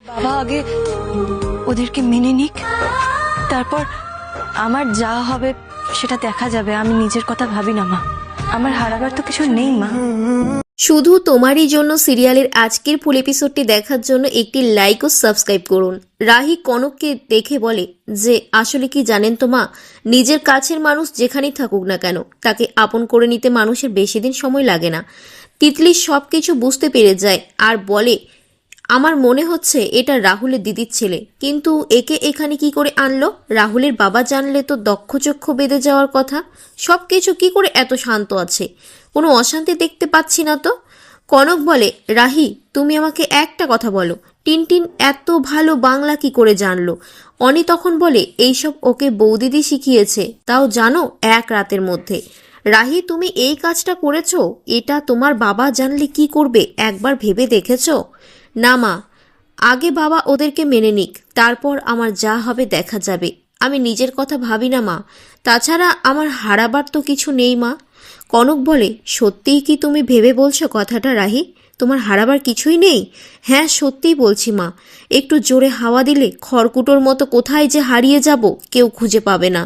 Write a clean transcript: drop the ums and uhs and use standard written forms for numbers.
বাবা আগে ওদেরকে মেনে নিক, তারপর আমার যা হবে সেটা দেখা যাবে। আমি নিজের কথা ভাবি না মা, আমার হারাবার তো কিছু নেই মা। শুধু তোমারই জন্য সিরিয়ালের আজকের ফুল এপিসোডটি দেখার জন্য একটি লাইক ও সাবস্ক্রাইব করুন। রাহি কনককে দেখে বলে যে আসলে কি জানেন তো মা, নিজের কাছের মানুষ যেখানেই থাকুক না কেন তাকে আপন করে নিতে মানুষের বেশি দিন সময় লাগে না। তিতলি সব কিছু বুঝতে পেরে যায় আর বলে, আমার মনে হচ্ছে এটা রাহুলের দিদির ছেলে, কিন্তু একে এখানে কি করে আনলো? রাহুলের বাবা জানলে তো দক্ষচক্ষ বেঁধে যাওয়ার কথা। সব কিছু কি করে এত শান্ত আছে? কোনো অশান্তি দেখতে পাচ্ছি না তো। কনক বলে, রাহি তুমি আমাকে একটা কথা বলো, টিনটিন এত ভালো বাংলা কি করে জানলো? অনি তখন বলে, এইসব ওকে বৌদিদি শিখিয়েছে, তাও জানো এক রাতের মধ্যে। রাহি তুমি এই কাজটা করেছো, এটা তোমার বাবা জানলে কি করবে একবার ভেবে দেখেছো? না মা, আগে বাবা ওদেরকে মেনে নিক, তারপর আমার যা হবে দেখা যাবে। আমি নিজের কথা ভাবি না মা, তাছাড়া আমার হারাবার তো কিছু নেই মা। কনক বলে, সত্যিই কি তুমি ভেবে বলছো কথাটা রাহি? তোমার হারাবার কিছুই নেই? হ্যাঁ সত্যিই বলছি মা, একটু জোরে হাওয়া দিলে খড়কুটোর মতো কোথায় যে হারিয়ে যাব কেউ খুঁজে পাবে না।